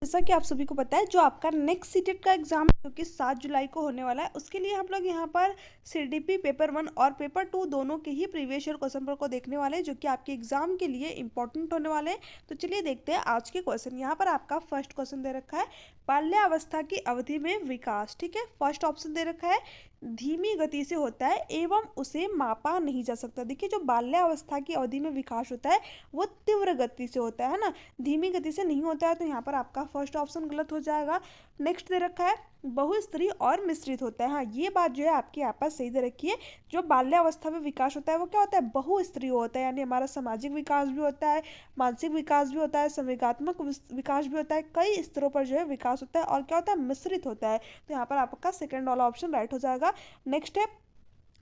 जैसा कि आप सभी को पता है, जो आपका नेक्स्ट सीटेट का एग्जाम है जो कि 7 जुलाई को होने वाला है, उसके लिए हम लोग यहाँ पर सीडीपी पेपर 1 और पेपर 2 दोनों के ही प्रीवियस ईयर क्वेश्चन पेपर को देखने वाले हैं, जो कि आपके एग्जाम के लिए इंपॉर्टेंट होने वाले हैं। तो चलिए देखते हैं आज के क्वेश्चन। यहाँ पर आपका फर्स्ट क्वेश्चन दे रखा है, बाल्यावस्था की अवधि में विकास। ठीक है, फर्स्ट ऑप्शन दे रखा है, धीमी गति से होता है एवं उसे मापा नहीं जा सकता। देखिए, जो बाल्यावस्था की अवधि में विकास होता है वो तीव्र गति से होता है ना, धीमी गति से नहीं होता है। तो यहाँ पर आपका फर्स्ट ऑप्शन गलत हो जाएगा। नेक्स्ट दे रखा है, बहुस्त्री और मिश्रित होता है। हाँ, ये बात जो है आपकी यहाँ पर सही दे रखी है। जो बाल्यावस्था में विकास होता है वो क्या होता है, बहुस्त्री होता है, यानी हमारा सामाजिक विकास भी होता है, मानसिक विकास भी होता है, संवेगात्मक विकास भी होता है, कई स्तरों पर जो है विकास होता है। और क्या होता है, मिश्रित होता है। तो यहाँ पर आपका सेकंड वाला ऑप्शन राइट हो जाएगा। नेक्स्ट है,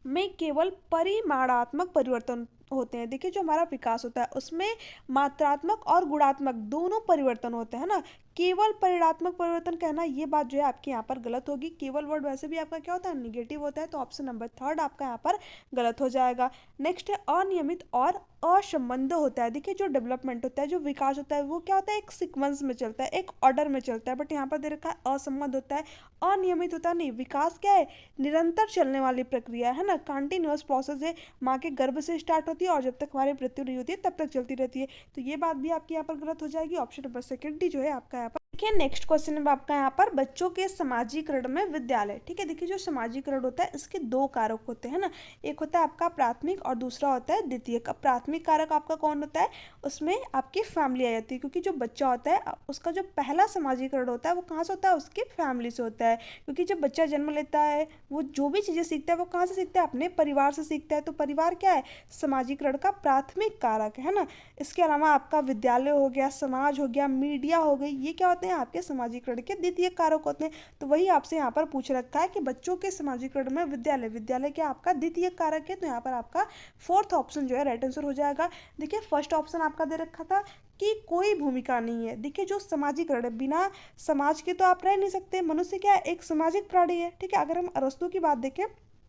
में केवल परिमाणात्मक परिवर्तन होते हैं। देखिए, जो हमारा विकास होता है उसमें मात्रात्मक और गुणात्मक दोनों परिवर्तन होते हैं ना, केवल परिणात्मक परिवर्तन कहना ये बात जो है आपकी यहाँ पर गलत होगी। केवल वर्ड वैसे भी आपका क्या होता है, निगेटिव होता है। तो ऑप्शन नंबर थर्ड आपका यहाँ पर गलत हो जाएगा। नेक्स्ट है, अनियमित और असंबद्ध होता है। देखिए, जो डेवलपमेंट होता है, जो विकास होता है वो क्या होता है, एक सीक्वेंस में चलता है, एक ऑर्डर में चलता है। बट यहाँ पर दे रखा है असंबद्ध होता है, अनियमित होता है। नहीं, विकास क्या है, निरंतर चलने वाली प्रक्रिया है ना, कंटिन्यूअस प्रोसेस है, माँ के गर्भ से स्टार्ट होती है और जब तक हमारी मृत्यु नहीं होती है तब तक चलती रहती है। तो ये बात भी आपकी यहाँ पर गलत हो जाएगी। ऑप्शन नंबर सेकंड डी जो है आपका यहाँ पर। देखिए, नेक्स्ट क्वेश्चन है आपका यहाँ पर, बच्चों के समाजीकरण में विद्यालय। ठीक है, देखिए, जो समाजीकरण होता है इसके दो कारक होते हैं ना, एक होता है आपका प्राथमिक और दूसरा होता है द्वितीयक। प्राथमिक कारक आपका कौन होता है, उसमें आपकी फैमिली आ जाती है, क्योंकि जो बच्चा होता है उसका जो पहला समाजीकरण होता है वो कहाँ से होता है, उसकी फैमिली से होता है। क्योंकि जब बच्चा जन्म लेता है वो जो भी चीज़ें सीखता है वो कहाँ से सीखता है, अपने परिवार से सीखता है। तो परिवार क्या है, समाजीकरण का प्राथमिक कारक है ना। इसके अलावा आपका विद्यालय हो गया, समाज हो गया, मीडिया हो गई, ये क्या होते हैं, आपके समाजीकरण के द्वितीय कारक होते हैं। तो वही आपसे यहाँ पर पूछ रखा है कि बच्चों के समाजीकरण में विद्यालय, विद्यालय क्या आपका द्वितीय कारक है। तो यहाँ पर आपका फोर्थ ऑप्शन जो है राइट आंसर हो जाएगा। देखिए, फर्स्ट ऑप्शन आपका दे रखा था कि कोई भूमिका नहीं है। देखिए, जो समाजीकरण है, बिना समाज के तो आप रह नहीं सकते। मनुष्य क्या है, एक सामाजिक प्राणी है। ठीक है, अगर हम अरस्तु की बात देखें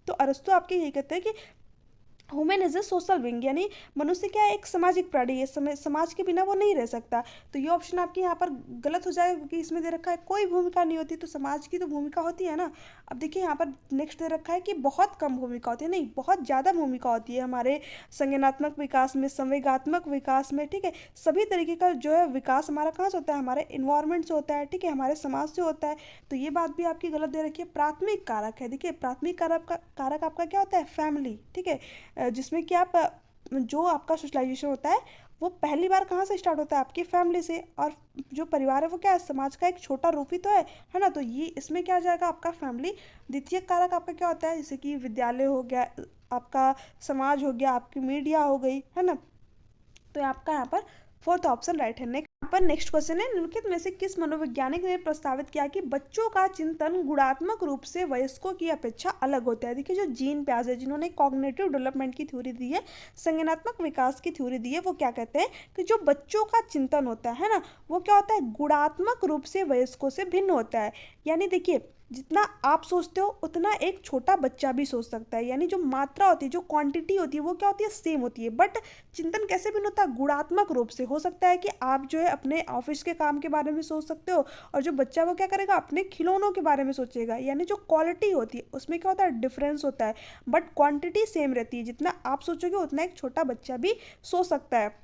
तो अरस्तु आपके यही कहते हैं कि human is a social being, यानी मनुष्य क्या है, एक सामाजिक प्राणी है, समाज के बिना वो नहीं रह सकता। तो ये ऑप्शन आपके यहाँ पर गलत हो जाएगा, क्योंकि इसमें दे रखा है कोई भूमिका नहीं होती। तो समाज की तो भूमिका होती है ना। अब देखिए, यहाँ पर नेक्स्ट दे रखा है कि बहुत कम भूमिका होती है। नहीं, बहुत ज़्यादा भूमिका होती है हमारे संज्ञानात्मक विकास में, संवेगात्मक विकास में। ठीक है, सभी तरीके का जो है विकास हमारा कहाँ से होता है, हमारे इन्वायरमेंट से होता है। ठीक है, हमारे समाज से होता है। तो ये बात भी आपकी गलत दे रखी है, प्राथमिक कारक है। देखिए, प्राथमिक कारक आपका क्या होता है, फैमिली। ठीक है, जिसमें कि आप जो आपका सोशलाइजेशन होता है वो पहली बार कहाँ से स्टार्ट होता है, आपकी फैमिली से। और जो परिवार है वो क्या है, समाज का एक छोटा रूप ही तो है ना। तो ये इसमें क्या आ जाएगा, आपका फैमिली। द्वितीय कारक आपका क्या होता है, जैसे कि विद्यालय हो गया, आपका समाज हो गया, आपकी मीडिया हो गई, है ना। तो आपका यहाँ पर फोर्थ ऑप्शन राइट है। नेक्स्ट क्वेश्चन है, निम्नलिखित में से किस मनोवैज्ञानिक ने प्रस्तावित किया कि बच्चों का चिंतन गुणात्मक रूप से वयस्कों की अपेक्षा अलग होता है। देखिए, जो जीन पियाजे जिन्होंने कॉग्निटिव डेवलपमेंट की थ्योरी दी है, संज्ञानात्मक विकास की थ्योरी दी है, वो क्या कहते हैं कि जो बच्चों का चिंतन होता है ना, वो क्या होता है, गुणात्मक रूप से वयस्कों से भिन्न होता है। यानी देखिए, जितना आप सोचते हो उतना एक छोटा बच्चा भी सोच सकता है। यानी जो मात्रा होती है, जो क्वांटिटी होती है, वो क्या होती है, सेम होती है। बट चिंतन कैसे भिन्न होता है, गुणात्मक रूप से। हो सकता है कि आप जो है अपने ऑफिस के काम के बारे में सोच सकते हो, और जो बच्चा वो क्या करेगा, अपने खिलौनों के बारे में सोचेगा। यानी जो क्वालिटी होती है उसमें क्या होता है, डिफरेंस होता है, बट क्वांटिटी सेम रहती है। जितना आप सोचोगे उतना एक छोटा बच्चा भी सोच सकता है।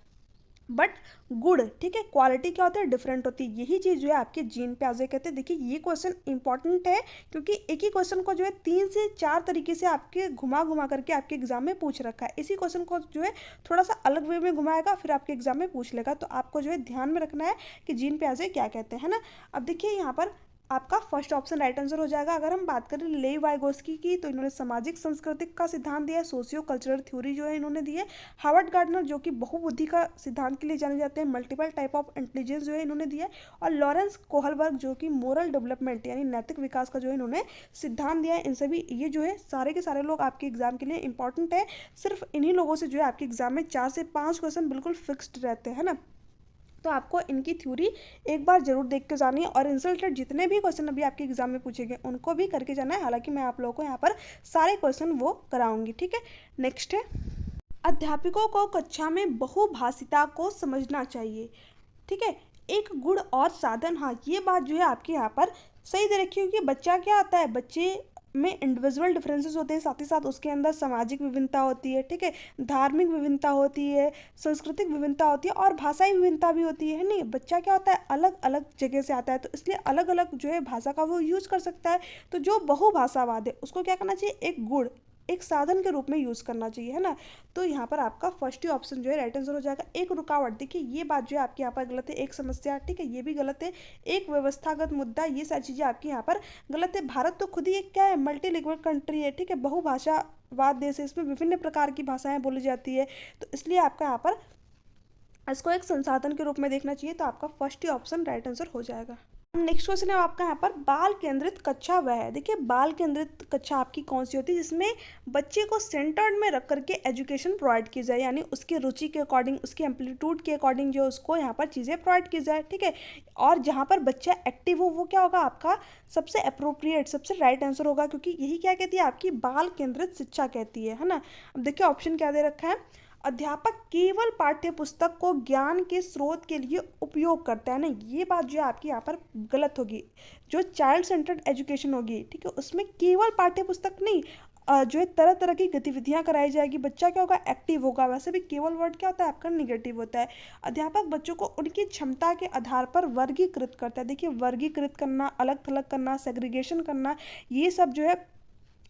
बट गुड, ठीक है, क्वालिटी क्या होता है, डिफरेंट होती है। यही चीज़ जो है आपके जीन पियाजे कहते हैं। देखिए, ये क्वेश्चन इंपॉर्टेंट है, क्योंकि एक ही क्वेश्चन को जो है 3 से 4 तरीके से आपके घुमा घुमा करके आपके एग्जाम में पूछ रखा है। इसी क्वेश्चन को जो है थोड़ा सा अलग वे में घुमाएगा, फिर आपके एग्जाम में पूछ लेगा। तो आपको जो है ध्यान में रखना है कि जीन पियाजे क्या कहते हैं ना। अब देखिए, यहाँ पर आपका फर्स्ट ऑप्शन राइट आंसर हो जाएगा। अगर हम बात करें लेव वाइगोस्की की, तो इन्होंने सामाजिक सांस्कृतिक का सिद्धांत दिया है, सोशियो कल्चरल थ्योरी जो है इन्होंने दी है। हार्वर्ड गार्डनर जो कि बहुबुद्धि का सिद्धांत के लिए जाने जाते हैं, मल्टीपल टाइप ऑफ इंटेलिजेंस जो है इन्होंने दिया है। और लॉरेंस कोहलबर्ग जो कि मोरल डेवलपमेंट यानी नैतिक विकास का जो है इन्होंने सिद्धांत दिया है। इन सभी ये जो है सारे के सारे लोग आपके एग्जाम के लिए इंपॉर्टेंट है। सिर्फ इन्हीं लोगों से जो है आपके एग्जाम में 4 से 5 क्वेश्चन बिल्कुल फिक्स्ड रहते हैं ना। तो आपको इनकी थ्योरी एक बार जरूर देख के जानी है, और इनसे रिलेटेड जितने भी क्वेश्चन अभी आपके एग्जाम में पूछे गए उनको भी करके जाना है। हालांकि मैं आप लोगों को यहाँ पर सारे क्वेश्चन वो कराऊंगी। ठीक है, नेक्स्ट है, अध्यापकों को कक्षा में बहुभाषिता को समझना चाहिए। ठीक है, एक गुण और साधन, हाँ ये बात जो है आपके यहाँ पर सही दे रखी है, क्योंकि बच्चा क्या आता है, बच्चे में इंडिविजुअल डिफरेंसेस होते हैं, साथ ही साथ उसके अंदर सामाजिक विभिन्नता होती है, ठीक है, धार्मिक विभिन्नता होती है, सांस्कृतिक विभिन्नता होती है और भाषाई विभिन्नता भी होती है नहीं। बच्चा क्या होता है, अलग अलग जगह से आता है, तो इसलिए अलग अलग जो है भाषा का वो यूज कर सकता है। तो जो बहुभाषावाद है उसको क्या करना चाहिए, एक गुण, एक साधन के रूप में यूज़ करना चाहिए, है ना। तो यहाँ पर आपका फर्स्ट ही ऑप्शन जो है राइट आंसर हो जाएगा। एक रुकावट, देखिए ये बात जो है आपके यहाँ पर गलत है। एक समस्या, ठीक है, ये भी गलत है। एक व्यवस्थागत मुद्दा, ये सारी चीज़ें आपके यहाँ पर गलत है। भारत तो खुद ही एक क्या है, मल्टी लैंग्वेज कंट्री है, ठीक है, बहुभाषावाद देश है, इसमें विभिन्न प्रकार की भाषाएं बोली जाती है, तो इसलिए आपका यहाँ पर इसको एक संसाधन के रूप में देखना चाहिए। तो आपका फर्स्ट ही ऑप्शन राइट आंसर हो जाएगा। नेक्स्ट क्वेश्चन है आपका यहाँ पर, बाल केंद्रित कक्षा वह है। देखिए बाल केंद्रित कक्षा आपकी कौन सी होती है, जिसमें बच्चे को सेंटर्ड में रख करके एजुकेशन प्रोवाइड की जाए, यानी उसकी रुचि के अकॉर्डिंग, उसके एम्पलीट्यूड के अकॉर्डिंग जो उसको यहाँ पर चीज़ें प्रोवाइड की जाए, ठीक है। और जहाँ पर बच्चा एक्टिव हो वो क्या होगा, आपका सबसे अप्रोप्रिएट, सबसे राइट आंसर होगा, क्योंकि यही क्या कहती है, आपकी बाल केंद्रित शिक्षा कहती है ना। अब देखिए ऑप्शन क्या दे रखा है, अध्यापक केवल पाठ्य पुस्तक को ज्ञान के स्रोत के लिए उपयोग करता है ना, ये बात जो है आपकी यहाँ पर गलत होगी। जो चाइल्ड सेंटर्ड एजुकेशन होगी, ठीक है, उसमें केवल पाठ्य पुस्तक नहीं, जो है तरह तरह की गतिविधियां कराई जाएगी, बच्चा क्या होगा, एक्टिव होगा। वैसे भी केवल वर्ड क्या होता है आपका, निगेटिव होता है। अध्यापक बच्चों को उनकी क्षमता के आधार पर वर्गीकृत करता है। देखिए वर्गीकृत करना, अलग थलग करना, सेग्रीगेशन करना, ये सब जो है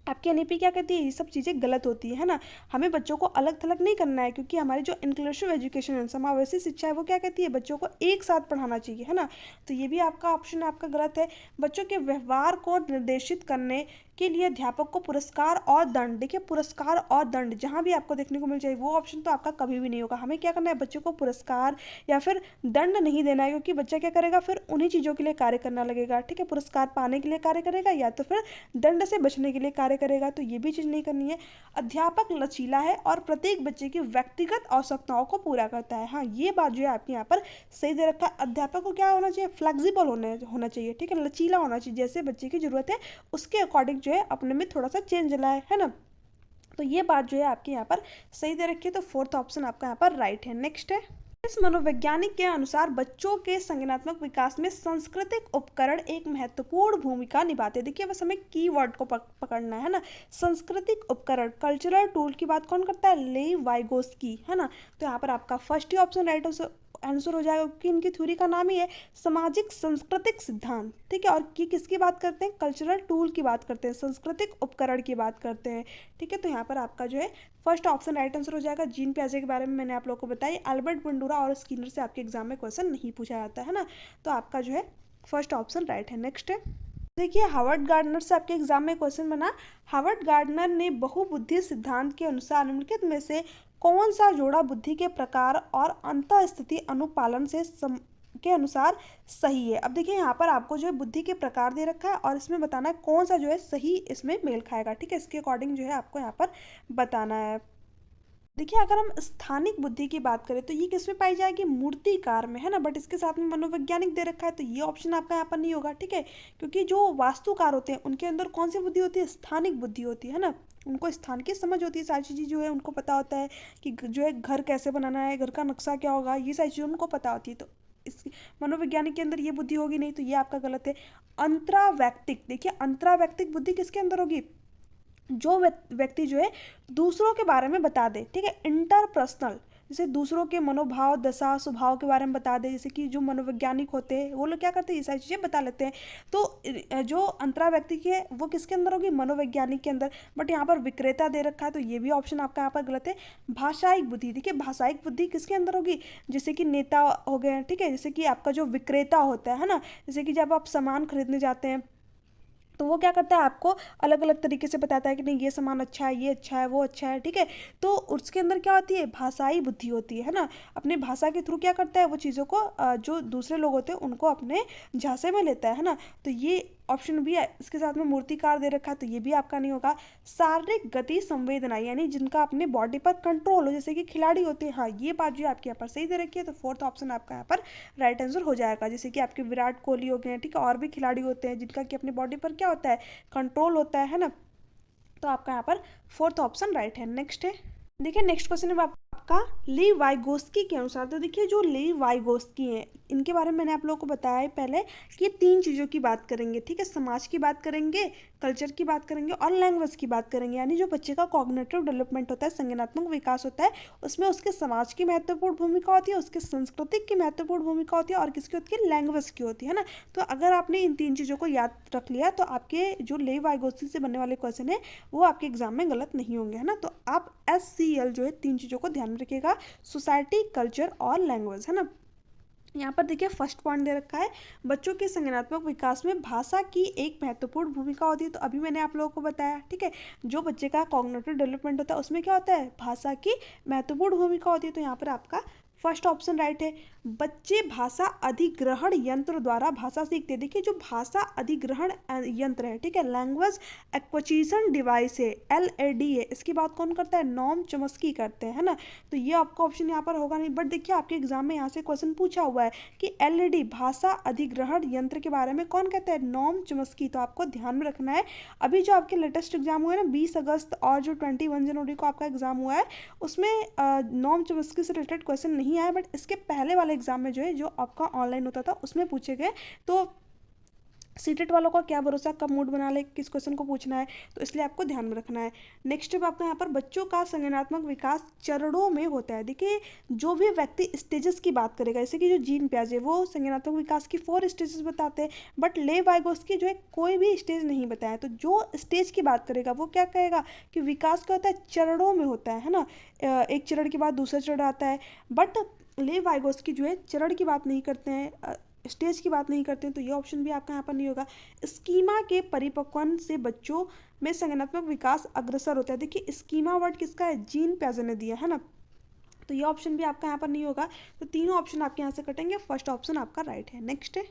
आपकी एनईपी क्या कहती है, ये सब चीज़ें गलत होती है ना। हमें बच्चों को अलग थलग नहीं करना है, क्योंकि हमारी जो इंक्लूसिव एजुकेशन है, समावेशी शिक्षा है, वो क्या कहती है, बच्चों को एक साथ पढ़ाना चाहिए, है ना। तो ये भी आपका ऑप्शन आपका गलत है। बच्चों के व्यवहार को निर्देशित करने के लिए अध्यापक को पुरस्कार और दंड, देखिए पुरस्कार और दंड जहाँ भी आपको देखने को मिल जाए, वो ऑप्शन तो आपका कभी भी नहीं होगा। हमें क्या करना है, बच्चों को पुरस्कार या फिर दंड नहीं देना है, क्योंकि बच्चा क्या करेगा, फिर उन्हीं चीज़ों के लिए कार्य करना लगेगा, ठीक है, पुरस्कार पाने के लिए कार्य करेगा या तो फिर दंड से बचने के लिए कार्य करेगा, तो ये भी चीज़ नहीं करनी है। अध्यापक लचीला है और प्रत्येक बच्चे की व्यक्तिगत आवश्यकताओं को पूरा करता है, हाँ ये बात जो है आपके यहाँ पर सही दे रखा है। अध्यापक को क्या होना चाहिए, फ्लेक्सिबल होना चाहिए, ठीक है, लचीला होना चाहिए, जैसे बच्चे की जरूरत है उसके अकॉर्डिंग जो है अपने में थोड़ा सा चेंज लाए, है ना। तो ये बात जो है आपके यहाँ पर सही दे रखी है। तो फोर्थ ऑप्शन आपका यहाँ पर राइट है। नेक्स्ट है, इस मनोवैज्ञानिक के अनुसार बच्चों के संज्ञानात्मक विकास में सांस्कृतिक उपकरण एक महत्वपूर्ण भूमिका निभाते हैं। देखिए बस हमें कीवर्ड को पकड़ना है ना। सांस्कृतिक उपकरण, कल्चरल टूल की बात कौन करता है, लेव वाइगोस्की, है ना। तो यहाँ पर आपका फर्स्ट ही ऑप्शन राइट आंसर हो जाएगा, क्योंकि इनकी थ्योरी का नाम ही है सामाजिक सांस्कृतिक सिद्धांत, ठीक है। और किसकी बात करते हैं, कल्चरल टूल की बात करते हैं, सांस्कृतिक उपकरण की बात करते हैं, ठीक है। तो यहाँ पर आपका जो है फर्स्ट ऑप्शन राइट आंसर हो जाएगा। जीन पियाजे के बारे में मैंने आप लोगों को बताई, अल्बर्ट बंडूरा और स्किनर से आपके एग्जाम में क्वेश्चन नहीं पूछा जाता है ना। तो आपका जो है फर्स्ट ऑप्शन राइट है। नेक्स्ट है, देखिए हार्वर्ड गार्डनर से आपके एग्जाम में क्वेश्चन बना, हार्वर्ड गार्डनर ने बहुबुद्धि सिद्धांत के अनुसार निम्नलिखित में से कौन सा जोड़ा बुद्धि के प्रकार और अंतःस्थिति अनुपालन से के अनुसार सही है। अब देखिए यहाँ पर आपको जो है बुद्धि के प्रकार दे रखा है और इसमें बताना है कौन सा जो है सही इसमें मेल खाएगा, ठीक है, इसके अकॉर्डिंग जो है आपको यहाँ पर बताना है। देखिए अगर हम स्थानिक बुद्धि की बात करें तो ये किसमें पाई जाएगी, मूर्तिकार में, है ना। बट इसके साथ में मनोवैज्ञानिक दे रखा है, तो ये ऑप्शन आपका यहाँ पर नहीं होगा, ठीक है, क्योंकि जो वास्तुकार होते हैं उनके अंदर कौन सी बुद्धि होती है, स्थानिक बुद्धि होती है ना। उनको स्थान की समझ होती है, सारी चीज़ें जो है उनको पता होता है कि जो है घर कैसे बनाना है, घर का नक्शा क्या होगा, ये सारी चीज़ें उनको पता होती है। तो इस मनोवैज्ञानिक के अंदर ये बुद्धि होगी नहीं, तो ये आपका गलत है। अंतरावैक्तिक, देखिए अंतरावैक्तिक बुद्धि किसके अंदर होगी, जो व्यक्ति जो है दूसरों के बारे में बता दे, ठीक है, इंटरपर्सनल, जैसे दूसरों के मनोभाव, दशा, स्वभाव के बारे में बता दे, जैसे कि जो मनोवैज्ञानिक होते हैं वो लोग क्या करते हैं, ये सारी चीज़ें बता लेते हैं। तो जो अंतरा व्यक्ति की है वो किसके अंदर होगी, मनोवैज्ञानिक के अंदर। बट यहाँ पर विक्रेता दे रखा है, तो ये भी ऑप्शन आपका यहाँ पर गलत है। भाषायिक बुद्धि, देखिए भाषायिक बुद्धि किसके अंदर होगी, जैसे कि नेता हो गए, ठीक है, जैसे कि आपका जो विक्रेता होता है ना, जैसे कि जब आप सामान खरीदने जाते हैं तो वो क्या करता है, आपको अलग अलग तरीके से बताता है कि नहीं ये सामान अच्छा है, ये अच्छा है, वो अच्छा है, ठीक है। तो उसके अंदर क्या होती है, भाषाई बुद्धि होती है ना। अपने भाषा के थ्रू क्या करता है, वो चीज़ों को जो दूसरे लोग होते हैं उनको अपने झांसे में लेता है ना। तो ये ऑप्शन भी है, इसके साथ में मूर्तिकार दे रखा है, तो ये भी आपका नहीं होगा। शारीरिक गति संवेदना, यानी जिनका अपने बॉडी पर कंट्रोल हो, जैसे कि खिलाड़ी होते हैं, हाँ ये बात जो है आपके यहाँ पर सही दे रखी है। तो फोर्थ ऑप्शन आपका यहाँ पर राइट आंसर हो जाएगा। जैसे कि आपके विराट कोहली हो गए, ठीक है, और भी खिलाड़ी होते हैं जिनका कि अपनी बॉडी पर क्या होता है, कंट्रोल होता है ना। तो आपका यहाँ पर फोर्थ ऑप्शन राइट है। नेक्स्ट है, देखिए नेक्स्ट क्वेश्चन है आपका ली वाइगोस्की के अनुसार। तो देखिए जो ली वाइगोस्की है इनके बारे में मैंने आप लोगों को बताया है पहले कि 3 चीज़ों की बात करेंगे, ठीक है। समाज की बात करेंगे, कल्चर की बात करेंगे और लैंग्वेज की बात करेंगे। यानी जो बच्चे का कॉग्निटिव डेवलपमेंट होता है, संज्ञानात्मक विकास होता है, उसमें उसके समाज की महत्वपूर्ण भूमिका होती है, उसके सांस्कृतिक की महत्वपूर्ण भूमिका होती है और किसकी होती है, लैंग्वेज की होती है ना। तो अगर आपने इन 3 चीज़ों को याद रख लिया तो आपके जो लेव वाइगोत्स्की से बनने वाले क्वेश्चन है वो आपके एग्जाम में गलत नहीं होंगे, है ना। तो आप SCL जो है 3 चीज़ों को ध्यान में रखिएगा, सोसाइटी, कल्चर और लैंग्वेज, है ना। यहाँ पर देखिए फर्स्ट पॉइंट दे रखा है, बच्चों के संज्ञानात्मक विकास में भाषा की एक महत्वपूर्ण भूमिका होती है। तो अभी मैंने आप लोगों को बताया, ठीक है, जो बच्चे का कॉग्निटिव डेवलपमेंट होता है उसमें क्या होता है, भाषा की महत्वपूर्ण भूमिका होती है। तो यहाँ पर आपका फर्स्ट ऑप्शन राइट है। बच्चे भाषा अधिग्रहण यंत्र द्वारा भाषा सीखते हैं। देखिए जो भाषा अधिग्रहण यंत्र है, ठीक है, लैंग्वेज एक्विजिशन डिवाइस है, LAD है, इसकी बात कौन करता है, नॉम चॉम्स्की करते हैं, है ना। तो ये आपका ऑप्शन यहाँ पर होगा नहीं। बट देखिए आपके एग्जाम में यहाँ से क्वेश्चन पूछा हुआ है कि LAD भाषा अधिग्रहण यंत्र के बारे में कौन कहता है, नॉम चॉम्स्की। तो आपको ध्यान में रखना है। अभी जो आपके लेटेस्ट एग्जाम हुए ना 20 अगस्त और जो 21 जनवरी को आपका एग्जाम हुआ है उसमें नॉम चॉम्स्की से रिलेटेड क्वेश्चन नहीं आया, बट इसके पहले वाले एग्जाम में जो है जो आपका ऑनलाइन होता था उसमें पूछे गए। तो सीटेट वालों का क्या भरोसा कब मूड बना ले किस क्वेश्चन को पूछना है, तो इसलिए आपको ध्यान में रखना है। नेक्स्ट स्टेप आपका यहाँ पर बच्चों का संज्ञानात्मक विकास चरणों में होता है। देखिए जो भी व्यक्ति स्टेजेस की बात करेगा, जैसे कि जो जीन पियाजे वो संज्ञानात्मक विकास की 4 स्टेजेस बताते हैं, बट लेव वाइगोत्स्की जो है कोई भी स्टेज नहीं बताया। तो जो स्टेज की बात करेगा वो क्या कहेगा कि विकास क्या होता है, चरणों में होता है ना। एक चरण के बाद दूसरा चरण आता है, बट लेव वाइगोत्स्की जो है चरण की बात नहीं करते हैं, स्टेज की बात नहीं करते हैं। तो ये ऑप्शन भी आपका यहाँ पर नहीं होगा। स्कीमा के परिपक्वन से बच्चों में संज्ञानात्मक विकास अग्रसर होता है। देखिए स्कीमा वर्ड किसका है, जीन पियाजे ने दिया है ना। तो ये ऑप्शन भी आपका यहाँ पर नहीं होगा। तो तीनों ऑप्शन आपके यहाँ से कटेंगे, फर्स्ट ऑप्शन आपका राइट है। नेक्स्ट है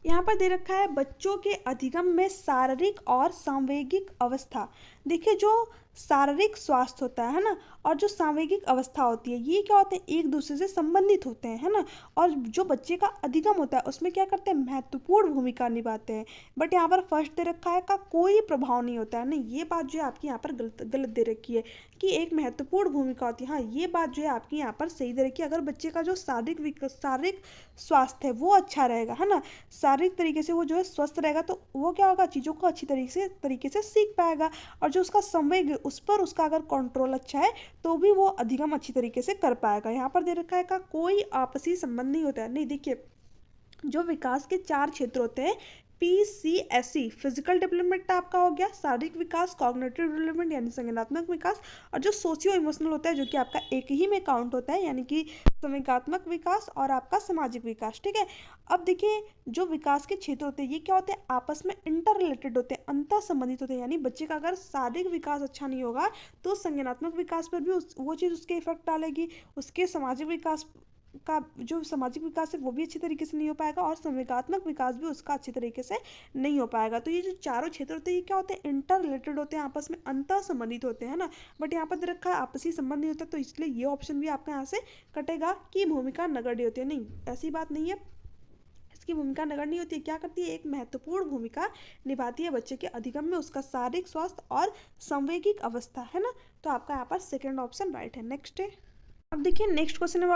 यहाँ पर दे रखा है बच्चों के अधिगम में शारीरिक और सांवेगिक अवस्था। देखिए जो शारीरिक स्वास्थ्य होता है ना, और जो सांवेगिक अवस्था होती है ये क्या होते हैं, एक दूसरे से संबंधित होते हैं, है ना। और जो बच्चे का अधिगम होता है उसमें क्या करते हैं, महत्वपूर्ण भूमिका निभाते हैं। बट यहाँ पर फर्स्ट दे रखा है का कोई प्रभाव नहीं होता है। नहीं, ये बात जो है आपकी यहाँ पर गलत दे रखी है कि एक महत्वपूर्ण भूमिका होती है। हाँ ये बात जो है आपकी यहाँ पर सही दे रखी है। अगर बच्चे का जो शारीरिक स्वास्थ्य है वो अच्छा रहेगा, है ना, शारीरिक तरीके से वो जो है स्वस्थ रहेगा, तो वो क्या होगा, चीज़ों को अच्छी तरीके से सीख पाएगा। और जो उसका संवेग उस पर उसका अगर कंट्रोल अच्छा है तो भी वो अधिगम अच्छी तरीके से कर पाएगा। यहाँ पर दे रखा है का कोई आपसी संबंध नहीं होता है। नहीं, देखिए जो विकास के 4 क्षेत्र होते हैं, PCSE फिजिकल डेवलपमेंट आपका हो गया, शारीरिक विकास, कॉग्निटिव डेवलपमेंट यानी संज्ञानात्मक विकास, और जो सोशियो इमोशनल होता है जो कि आपका एक ही में काउंट होता है यानी कि संवेगात्मक विकास और आपका सामाजिक विकास, ठीक है। अब देखिए जो विकास के क्षेत्र होते हैं ये क्या होते हैं, आपस में इंटर रिलेटेड होते हैं, अंतर संबंधित होते हैं। यानी बच्चे का अगर शारीरिक विकास अच्छा नहीं होगा तो संज्ञानात्मक विकास पर भी वो चीज़ उसके इफेक्ट डालेगी, उसके सामाजिक विकास का जो सामाजिक विकास है वो भी अच्छी तरीके से नहीं हो पाएगा, और संवेगात्मक विकास भी उसका अच्छी तरीके से नहीं हो पाएगा। तो ये जो चारों क्षेत्र होते हैं ये क्या होते हैं, इंटर रिलेटेड होते हैं, आपस में अंतर संबंधित होते हैं ना। बट यहाँ पर दे रखा है आपसी संबंध नहीं होता, तो इसलिए ये ऑप्शन भी आपका यहाँ से कटेगा कि भूमिका नगण्य होती है। नहीं, ऐसी बात नहीं है, इसकी भूमिका नगण्य नहीं होती है। क्या करती है, एक महत्वपूर्ण भूमिका निभाती है बच्चे के अधिगम में उसका शारीरिक स्वास्थ्य और संवेगिक अवस्था, है ना। तो आपका यहाँ पर सेकेंड ऑप्शन राइट है। नेक्स्ट है, अब देखिए नेक्स्ट क्वेश्चन है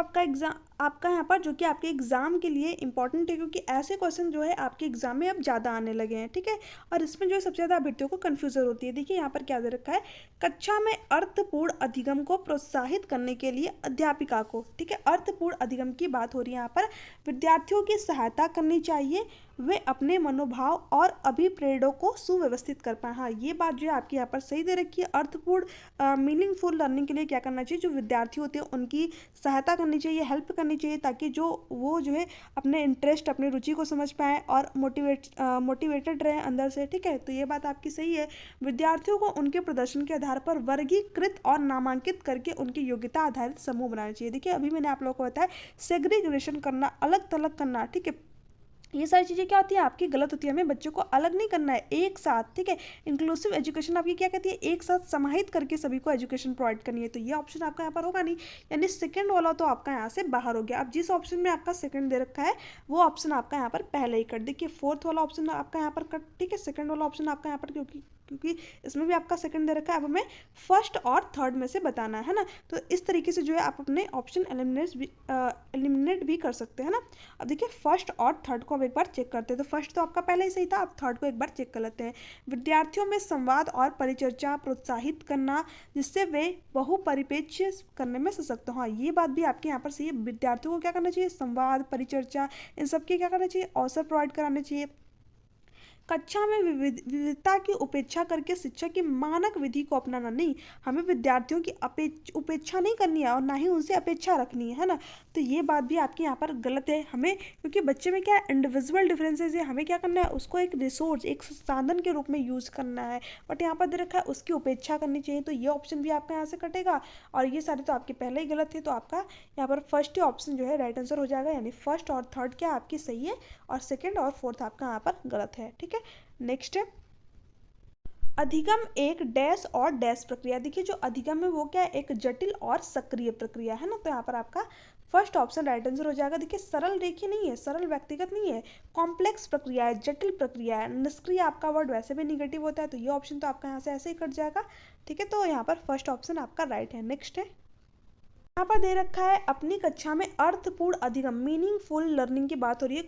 आपका यहाँ पर जो कि आपके एग्जाम के लिए इंपॉर्टेंट है, क्योंकि ऐसे क्वेश्चन जो है आपके एग्जाम में अब ज़्यादा आने लगे हैं, ठीक है। और इसमें जो है सबसे ज़्यादा अभ्यर्थियों को कन्फ्यूजन होती है। देखिए यहाँ पर क्या दे रखा है, कक्षा में अर्थपूर्ण अधिगम को प्रोत्साहित करने के लिए अध्यापिका को, ठीक है, अर्थपूर्ण अधिगम की बात हो रही है यहाँ पर, विद्यार्थियों की सहायता करनी चाहिए वे अपने मनोभाव और अभिप्रेरणों को सुव्यवस्थित कर पाए। हाँ ये बात जो है आपकी यहाँ पर सही दे रखी है। अर्थपूर्ण मीनिंगफुल लर्निंग के लिए क्या करना चाहिए, जो विद्यार्थी होते हैं उनकी सहायता करनी चाहिए, हेल्प करनी चाहिए, ताकि वो जो है अपने इंटरेस्ट अपनी रुचि को समझ पाएँ और मोटिवेटेड रहे अंदर से, ठीक है। तो ये बात आपकी सही है। विद्यार्थियों को उनके प्रदर्शन के आधार पर वर्गीकृत और नामांकित करके उनकी योग्यता आधारित समूह बनाना चाहिए। देखिए अभी मैंने आप लोगों को बताया सेग्रीगेशन करना, अलग थलग करना, ठीक है, ये सारी चीज़ें क्या होती है आपकी गलत होती है। हमें बच्चों को अलग नहीं करना है, एक साथ, ठीक है। इंक्लूसिव एजुकेशन आपकी क्या कहती है, एक साथ समाहित करके सभी को एजुकेशन प्रोवाइड करनी है। तो ये ऑप्शन आपका यहाँ पर होगा नहीं, यानी सेकंड वाला तो आपका यहाँ से बाहर हो गया। अब जिस ऑप्शन में आपका सेकंड दे रखा है वो ऑप्शन आपका यहाँ पर पहले ही कट, देखिए फोर्थ वाला ऑप्शन आपका यहाँ पर कट, ठीक है। सेकंड वाला ऑप्शन आपका यहाँ पर क्योंकि क्योंकि इसमें भी आपका सेकंड दे रखा है, अब हमें फर्स्ट और थर्ड में से बताना है ना। तो इस तरीके से जो है आप अपने ऑप्शन एलिमिनेट भी कर सकते हैं ना। अब देखिए फर्स्ट और थर्ड को अब एक बार चेक करते हैं। तो फर्स्ट तो आपका पहले ही सही था, अब थर्ड को एक बार चेक कर लेते हैं। विद्यार्थियों में संवाद और परिचर्चा प्रोत्साहित करना जिससे वे बहुपरिप्रेक्ष्य करने में सशक्त हों। हाँ, ये बात भी आपके यहाँ पर सही है। विद्यार्थियों को क्या करना चाहिए, संवाद परिचर्चा इन सबके क्या करना चाहिए, अवसर प्रोवाइड कराने चाहिए। कक्षा में विविधता की उपेक्षा करके शिक्षा की मानक विधि को अपनाना नहीं, हमें विद्यार्थियों की उपेक्षा नहीं करनी है और ना ही उनसे अपेक्षा रखनी है ना। तो ये बात भी आपके यहाँ पर गलत है। हमें क्योंकि बच्चे में क्या इंडिविजुअल डिफरेंसेस है, हमें क्या करना है, उसको एक रिसोर्स एक साधन के रूप में यूज़ करना है, बट यहाँ पर दे रखा है उसकी उपेक्षा करनी चाहिए। तो ये ऑप्शन भी आपका यहाँ से कटेगा और ये सारे तो आपके पहले ही गलत थे। तो आपका यहाँ पर फर्स्ट ही ऑप्शन जो है राइट आंसर हो जाएगा, यानी फर्स्ट और थर्ड क्या आपकी सही है और सेकेंड और फोर्थ आपका यहाँ पर गलत है। ठीक है, नेक्स्ट है अधिगम एक डैश और डैश प्रक्रिया। देखिए जो अधिगम है वो क्या है, एक जटिल और सक्रिय प्रक्रिया है ना। तो यहाँ पर आपका फर्स्ट ऑप्शन राइट आंसर हो जाएगा। देखिए सरल रेखीय नहीं है, सरल व्यक्तिगत नहीं है, कॉम्प्लेक्स प्रक्रिया है, जटिल प्रक्रिया है। निष्क्रिय आपका वर्ड वैसे भी निगेटिव होता है, तो ये ऑप्शन तो आपका यहाँ से ऐसे ही कट जाएगा। ठीक है, तो यहाँ पर फर्स्ट ऑप्शन आपका राइट है। नेक्स्ट है यहाँ पर दे रखा है अपनी कक्षा में अर्थपूर्ण अधिगम मीनिंगफुल लर्निंग की बात हो रही है।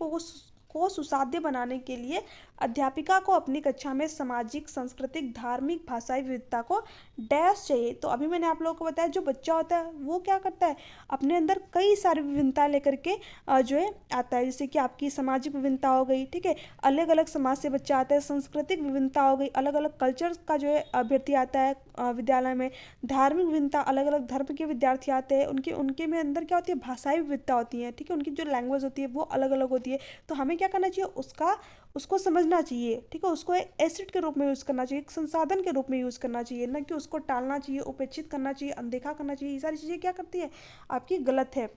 को सुसाध्य बनाने के लिए अध्यापिका को अपनी कक्षा में सामाजिक सांस्कृतिक धार्मिक भाषाई विविधता को डैश चाहिए। तो अभी मैंने आप लोगों को बताया जो बच्चा होता है वो क्या करता है, अपने अंदर कई सारी विभिन्नता लेकर के जो है आता है। जैसे कि आपकी सामाजिक विभिन्नता हो गई, ठीक है, अलग अलग समाज से बच्चा आता है, सांस्कृतिक विभिन्नता हो गई, अलग अलग कल्चर का जो है अभ्यर्थी आता है विद्यालय में, धार्मिक विभिन्नता, अलग अलग धर्म के विद्यार्थी आते हैं, उनके में अंदर क्या होती है, भाषाई विविधता होती है। ठीक है, उनकी जो लैंग्वेज होती है वो अलग अलग होती है। तो हमें क्या करना चाहिए, उसको समझना चाहिए। ठीक है, उसको एक एसिड के रूप में यूज़ करना चाहिए, एक संसाधन के रूप में यूज़ करना चाहिए, ना कि उसको टालना चाहिए, उपेक्षित करना चाहिए, अनदेखा करना चाहिए। ये सारी चीज़ें क्या करती है आपकी गलत है।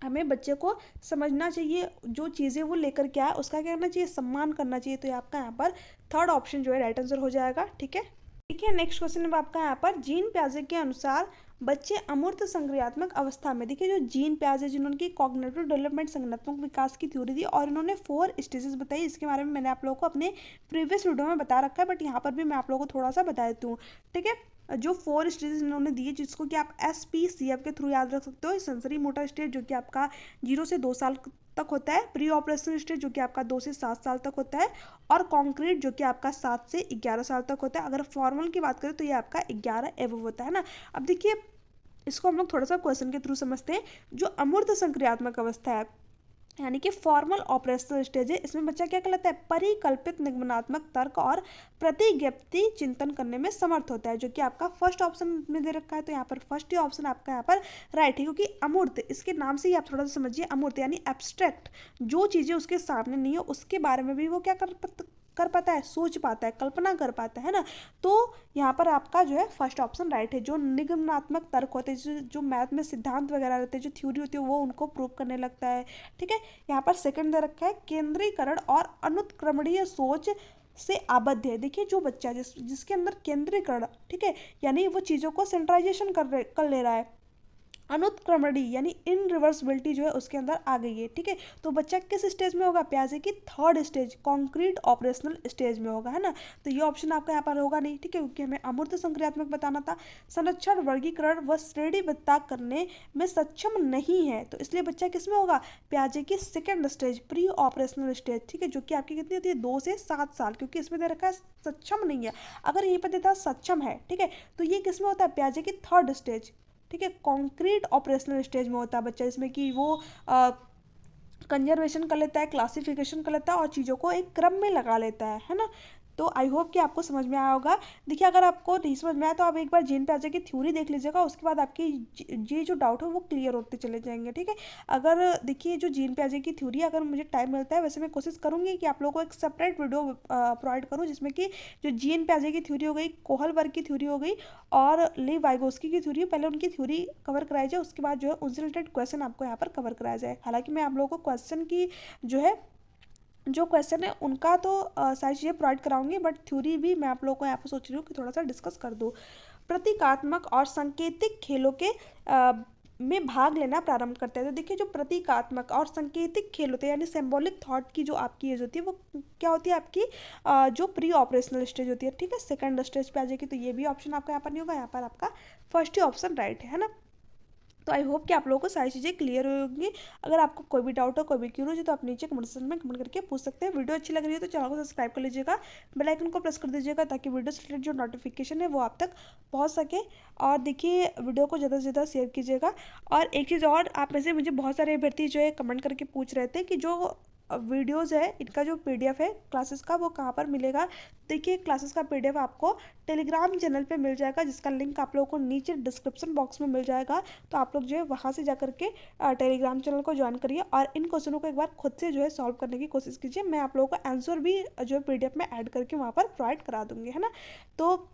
हमें बच्चे को समझना चाहिए, जो चीज़ें वो लेकर के आए उसका क्या करना चाहिए, सम्मान करना चाहिए। तो ये आपका यहाँ पर थर्ड ऑप्शन जो है राइट आंसर हो जाएगा। ठीक है, देखिए नेक्स्ट क्वेश्चन है आपका यहाँ पर जीन पियाजे के अनुसार बच्चे अमूर्त संक्रियात्मक अवस्था में, देखिए जो जीन पियाजे जिन्होंने कॉग्निटिव डेवलपमेंट संज्ञानात्मक विकास की थ्योरी दी और इन्होंने 4 स्टेजेस बताई। इसके बारे में मैंने आप लोगों को अपने प्रीवियस वीडियो में बता रखा है, बट यहाँ पर भी मैं आप लोगों को थोड़ा सा बता देती हूँ। ठीक है, जो 4 स्टेजेस इन्होंने दिए जिसको कि आप SPCF के थ्रू याद रख सकते हो। सेंसरी मोटर स्टेज जो कि आपका 0 से 2 साल तक होता है, प्री ऑपरेशनल स्टेज जो कि आपका 2 से 7 साल तक होता है, और कॉन्क्रीट जो कि आपका 7 से 11 साल तक होता है। अगर फॉर्मल की बात करें तो ये आपका 11 एबव होता है ना। अब देखिए इसको हम लोग थोड़ा सा क्वेश्चन के थ्रू समझते हैं। जो अमूर्त संक्रियात्मक अवस्था है यानी कि फॉर्मल ऑपरेशनल स्टेज है, इसमें बच्चा क्या कहलाता है, परिकल्पित निगमनात्मक तर्क और प्रतिज्ञप्ति चिंतन करने में समर्थ होता है, जो कि आपका फर्स्ट ऑप्शन में दे रखा है। तो यहाँ पर फर्स्ट ही ऑप्शन आपका यहाँ पर राइट है, क्योंकि अमूर्त इसके नाम से ही आप थोड़ा सा समझिए, अमूर्त यानी एब्स्ट्रैक्ट, जो चीज़ें उसके सामने नहीं हो उसके बारे में भी वो क्या कर पाता है, सोच पाता है, कल्पना कर पाता है ना। तो यहाँ पर आपका जो है फर्स्ट ऑप्शन राइट है। जो निगमनात्मक तर्क होते हैं, जो मैथ में सिद्धांत वगैरह रहते हैं, जो थ्योरी होती है वो उनको प्रूव करने लगता है। ठीक है, यहाँ पर सेकंड दे रखा है केंद्रीकरण और अनुत्क्रमणीय सोच से आबद्ध है। देखिए जो बच्चा जिसके अंदर केंद्रीकरण, ठीक है, यानी वो चीज़ों को सेंट्रलाइजेशन कर ले रहा है, अनुत्क्रमणी यानी इनरिवर्सिबिलिटी जो है उसके अंदर आ गई है। ठीक है, तो बच्चा किस स्टेज में होगा, पियाजे की third stage concrete operational stage में होगा, है ना। तो ये ऑप्शन आपका यहाँ पर होगा नहीं। ठीक है, क्योंकि हमें अमूर्त संक्रियात्मक बताना था। संरक्षण वर्गीकरण व श्रेणीबद्धता करने में सक्षम नहीं है, तो इसलिए बच्चा किस में होगा, पियाजे की second stage pre operational stage. ठीक है, जो कि आपकी कितनी होती है, 2 से 7 साल, क्योंकि इसमें दे रखा है सक्षम नहीं है। अगर यहीं पर देता सक्षम है, ठीक है, तो ये किस में होता है, पियाजे की थर्ड स्टेज, ठीक है, कॉन्क्रीट ऑपरेशनल स्टेज में होता है बच्चा, इसमें कि वो कंजर्वेशन कर लेता है, क्लासिफिकेशन कर लेता है और चीज़ों को एक क्रम में लगा लेता है ना। तो आई होप कि आपको समझ में आया होगा। देखिए अगर आपको नहीं समझ में आया तो आप एक बार जीन पियाजे की थ्योरी देख लीजिएगा, उसके बाद आपकी ये जो डाउट है वो क्लियर होते चले जाएंगे। ठीक है, अगर देखिए जो जीन पियाजे की थ्योरी, अगर मुझे टाइम मिलता है वैसे मैं कोशिश करूँगी कि आप लोगों को एक सेपरेट वीडियो प्रोवाइड करूँ, जिसमें कि जो जीन पियाजे की थ्योरी हो गई, कोहलबर्ग की थ्योरी हो गई और ली वाइगोस्की की थ्योरी, पहले उनकी थ्योरी कवर कराई जाए, उसके बाद जो है उनसे रिलेटेड क्वेश्चन आपको यहाँ पर कवर कराया जाए। हालांकि मैं आप लोगों को क्वेश्चन की जो क्वेश्चन है उनका तो सारी चीज़ें प्रोवाइड कराऊंगी, बट थ्योरी भी मैं आप लोगों को यहाँ पर सोच रही हूँ कि थोड़ा सा डिस्कस कर दूँ। प्रतीकात्मक और सांकेतिक खेलों के में भाग लेना प्रारंभ करते हैं। तो देखिए जो प्रतीकात्मक और सांकेतिक खेल होते हैं यानी सिंबॉलिक थॉट की जो आपकी एज होती है वो क्या होती है आपकी जो प्री ऑपरेशनल स्टेज होती है, ठीक है, सेकंड स्टेज पे आ जाएगी। तो ये भी ऑप्शन आपका यहाँ पर नहीं होगा, यहाँ पर आपका फर्स्ट ही ऑप्शन राइट है ना। तो आई होप कि आप लोगों को सारी चीज़ें क्लियर होगी। अगर आपको कोई भी डाउट हो, कोई भी क्यूरी हो तो आप नीचे कमेंट सेक्शन में कमेंट करके पूछ सकते हैं। वीडियो अच्छी लग रही है तो चैनल को सब्सक्राइब कर लीजिएगा, बेल आइकन को प्रेस कर दीजिएगा ताकि वीडियो से रिलेटेड जो नोटिफिकेशन है वो आप तक पहुंच सके। और देखिए वीडियो को ज़्यादा से ज़्यादा शेयर कीजिएगा। और एक चीज़ और, आप में से मुझे बहुत सारे अभ्यर्थी जो है कमेंट करके पूछ रहे थे कि जो वीडियोज़ है इनका जो PDF है क्लासेस का वो कहाँ पर मिलेगा। देखिए क्लासेस का PDF आपको टेलीग्राम चैनल पे मिल जाएगा, जिसका लिंक आप लोगों को नीचे डिस्क्रिप्शन बॉक्स में मिल जाएगा। तो आप लोग जो है वहाँ से जा करके टेलीग्राम चैनल को ज्वाइन करिए और इन क्वेश्चनों को एक बार खुद से जो है सॉल्व करने की कोशिश कीजिए। मैं आप लोगों को आंसर भी जो है PDF में ऐड करके वहाँ पर प्रोवाइड करा दूँगी, है ना। तो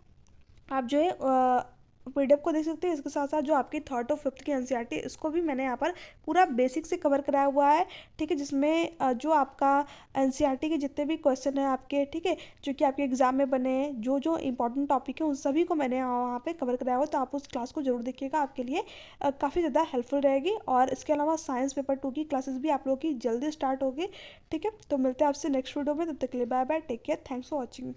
आप जो है PDF को देख सकते हैं। इसके साथ साथ जो आपकी थर्ड और फिफ्थ की NCERT इसको भी मैंने यहाँ पर पूरा बेसिक से कवर कराया हुआ है, ठीक है, जिसमें जो आपका NCERT के जितने भी क्वेश्चन हैं आपके, ठीक है, जो कि आपके एग्जाम में बने हैं, जो जो इंपॉर्टेंट टॉपिक है उन सभी को मैंने वहाँ पे कवर कराया हुआ। तो आप उस क्लास को जरूर देखिएगा, आपके लिए काफ़ी ज़्यादा हेल्पफुल रहेगी। और इसके अलावा साइंस पेपर 2 की क्लासेस भी आप लोगों की जल्दी स्टार्ट होगी, ठीक है। तो मिलते हैं आपसे नेक्स्ट वीडियो में, तब तक के लिए bye bye, take care, thanks for watching.